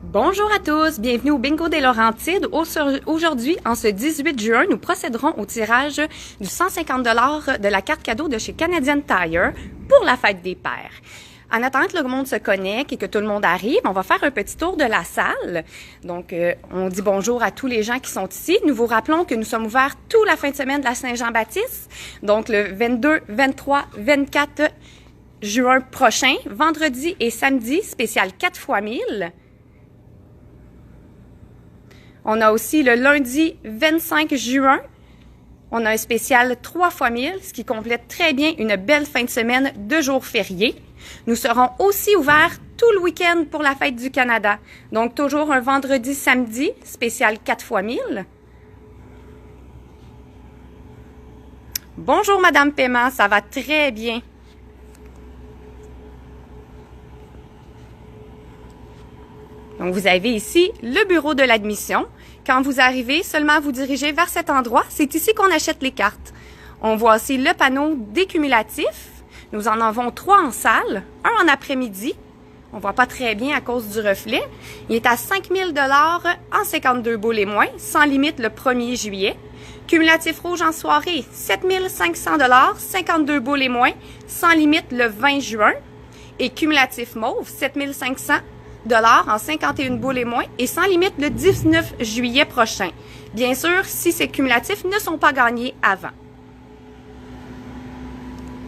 Bonjour à tous, bienvenue au Bingo des Laurentides. Aujourd'hui, en ce 18 juin, nous procéderons au tirage du 150 $ de la carte cadeau de chez Canadian Tire pour la fête des pères. En attendant que le monde se connecte et que tout le monde arrive, on va faire un petit tour de la salle. Donc, on dit bonjour à tous les gens qui sont ici. Nous vous rappelons que nous sommes ouverts toute la fin de semaine de la Saint-Jean-Baptiste. Donc, le 22, 23, 24 juin prochain, vendredi et samedi, spécial 4 fois 1000. On a aussi le lundi 25 juin, on a un spécial 3 fois 1000, ce qui complète très bien une belle fin de semaine de jours fériés. Nous serons aussi ouverts tout le week-end pour la fête du Canada. Donc, toujours un vendredi, samedi, spécial 4 fois 1000. Bonjour, Madame Paiement, ça va très bien. Donc, vous avez ici le bureau de l'admission. Quand vous arrivez, seulement vous dirigez vers cet endroit. C'est ici qu'on achète les cartes. On voit aussi le panneau des cumulatifs. Nous en avons 3 en salle, un en après-midi. On voit pas très bien à cause du reflet. Il est à 5 000 $ en 52 boules et moins, sans limite le 1er juillet. Cumulatif rouge en soirée, 7 500 $, 52 boules et moins, sans limite le 20 juin. Et cumulatif mauve, 7 500 $ en 51 boules et moins et sans limite le 19 juillet prochain. Bien sûr, si ces cumulatifs ne sont pas gagnés avant.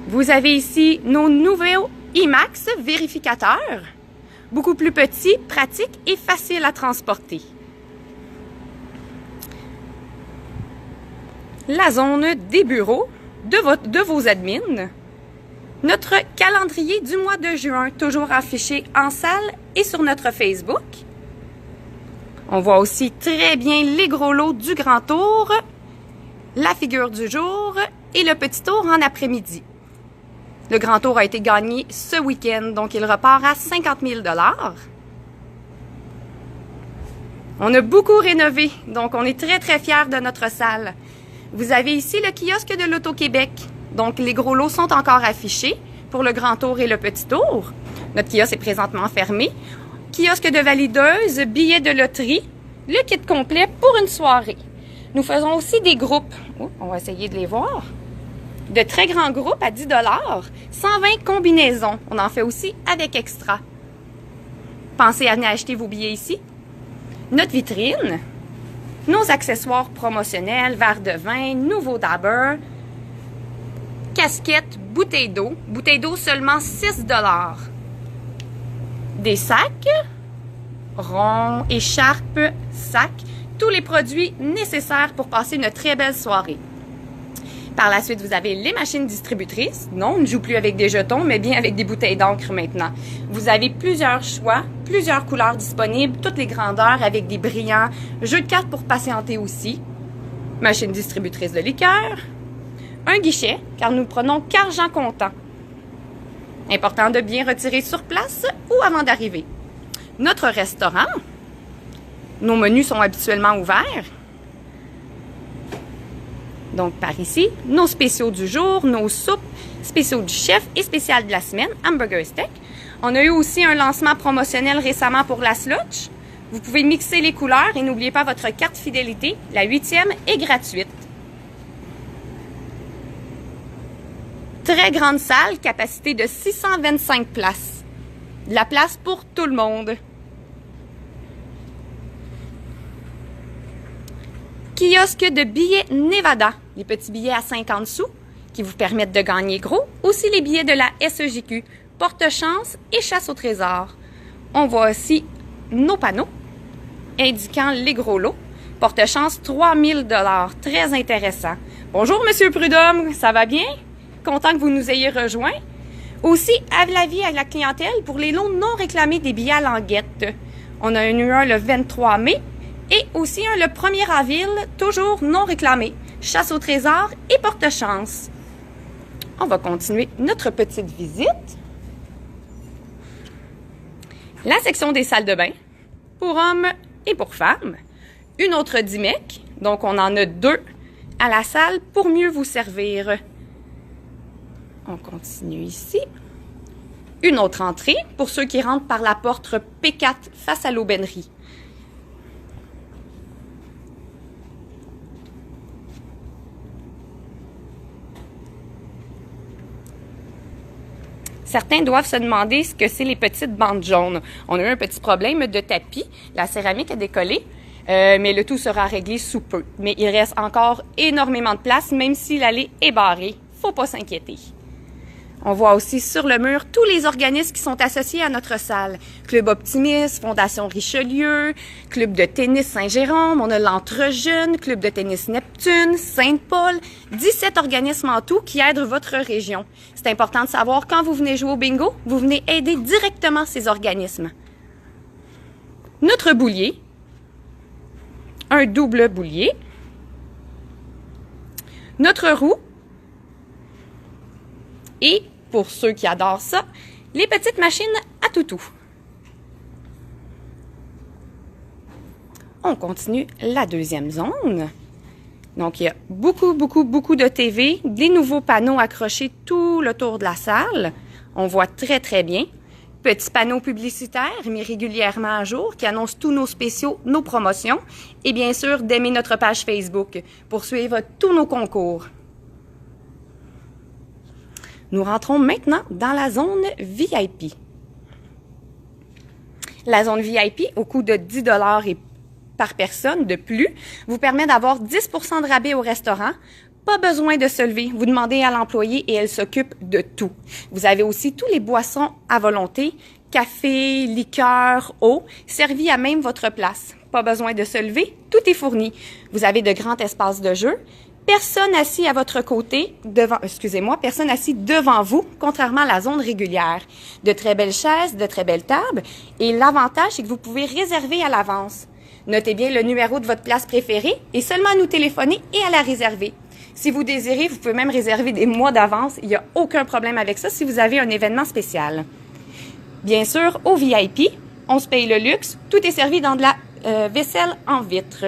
Vous avez ici nos nouveaux IMAX vérificateurs, beaucoup plus petits, pratiques et faciles à transporter. La zone des bureaux de vos admins. Notre calendrier du mois de juin, toujours affiché en salle et sur notre Facebook. On voit aussi très bien les gros lots du grand tour, la figure du jour et le petit tour en après-midi. Le grand tour a été gagné ce week-end, donc il repart à 50 000 $. On a beaucoup rénové, donc on est très, très fiers de notre salle. Vous avez ici le kiosque de l'Auto-Québec. Donc, les gros lots sont encore affichés pour le grand tour et le petit tour. Notre kiosque est présentement fermé. Kiosque de valideuse, billets de loterie, le kit complet pour une soirée. Nous faisons aussi des groupes. On va essayer de les voir. De très grands groupes à 10 $, 120 combinaisons. On en fait aussi avec extra. Pensez à venir acheter vos billets ici. Notre vitrine, nos accessoires promotionnels, verres de vin, nouveau dabber, casquettes, bouteilles d'eau seulement 6 $. Des sacs, ronds, écharpes, sacs, tous les produits nécessaires pour passer une très belle soirée. Par la suite, vous avez les machines distributrices. Non, on ne joue plus avec des jetons, mais bien avec des bouteilles d'encre maintenant. Vous avez plusieurs choix, plusieurs couleurs disponibles, toutes les grandeurs avec des brillants, jeux de cartes pour patienter aussi. Machine distributrice de liqueur. Un guichet, car nous prenons qu'argent comptant. Important de bien retirer sur place ou avant d'arriver. Notre restaurant. Nos menus sont habituellement ouverts. Donc, par ici, nos spéciaux du jour, nos soupes, spéciaux du chef et spécial de la semaine, hamburger steak. On a eu aussi un lancement promotionnel récemment pour la slush. Vous pouvez mixer les couleurs et n'oubliez pas votre carte fidélité. La 8e est gratuite. Très grande salle, capacité de 625 places. De la place pour tout le monde. Kiosque de billets Nevada, les petits billets à 50 sous qui vous permettent de gagner gros. Aussi les billets de la SEJQ, porte-chance et chasse au trésor. On voit aussi nos panneaux indiquant les gros lots. Porte-chance 3 000 $, très intéressant. Bonjour Monsieur Prudhomme, ça va bien? Content que vous nous ayez rejoints. Aussi, à l'avis à la clientèle pour les lots non réclamés des billets à languette. On a eu un le 23 mai et aussi un le 1er avril, toujours non réclamé. Chasse au trésor et porte-chance. On va continuer notre petite visite. La section des salles de bain pour hommes et pour femmes. Une autre DIMEC, donc on en a 2 à la salle pour mieux vous servir. On continue ici. une autre entrée pour ceux qui rentrent par la porte P4 face à l'aubainerie. Certains doivent se demander ce que c'est les petites bandes jaunes. On a eu un petit problème de tapis. La céramique a décollé, mais le tout sera réglé sous peu. Mais il reste encore énormément de place, même si l'allée est barrée. Faut pas s'inquiéter. On voit aussi sur le mur tous les organismes qui sont associés à notre salle. Club Optimiste, Fondation Richelieu, Club de tennis Saint-Jérôme, on a l'Entre-Jeunes, Club de tennis Neptune, Sainte-Paul, 17 organismes en tout qui aident votre région. C'est important de savoir quand vous venez jouer au bingo, vous venez aider directement ces organismes. Notre boulier, un double boulier, notre roue, et, pour ceux qui adorent ça, les petites machines à toutou. On continue la deuxième zone. Donc, il y a beaucoup de TV, des nouveaux panneaux accrochés tout le tour de la salle. On voit très, très bien. Petits panneaux publicitaires mis régulièrement à jour qui annoncent tous nos spéciaux, nos promotions. Et bien sûr, d'aimer notre page Facebook pour suivre tous nos concours. Nous rentrons maintenant dans la zone VIP. La zone VIP, au coût de 10 $ et par personne de plus, vous permet d'avoir 10 % de rabais au restaurant. Pas besoin de se lever. Vous demandez à l'employé et elle s'occupe de tout. Vous avez aussi tous les boissons à volonté, café, liqueur, eau, servis à même votre place. Pas besoin de se lever, tout est fourni. Vous avez de grands espaces de jeu. Personne assis à votre côté, personne assis devant vous, contrairement à la zone régulière. De très belles chaises, de très belles tables. Et l'avantage, c'est que vous pouvez réserver à l'avance. Notez bien le numéro de votre place préférée et seulement à nous téléphoner et à la réserver. Si vous désirez, vous pouvez même réserver des mois d'avance. Il n'y a aucun problème avec ça si vous avez un événement spécial. Bien sûr, au VIP, on se paye le luxe. Tout est servi dans de la vaisselle en vitre.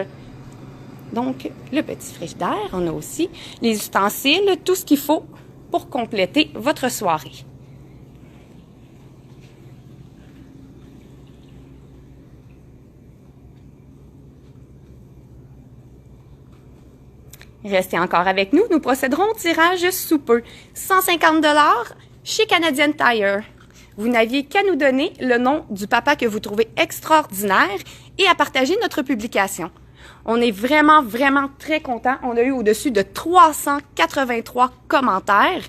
Donc, le petit frigidaire, on a aussi les ustensiles, tout ce qu'il faut pour compléter votre soirée. Restez encore avec nous, nous procéderons au tirage sous peu. 150 $ chez Canadian Tire. Vous n'aviez qu'à nous donner le nom du papa que vous trouvez extraordinaire et à partager notre publication. On est vraiment très contents. On a eu au-dessus de 383 commentaires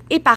et par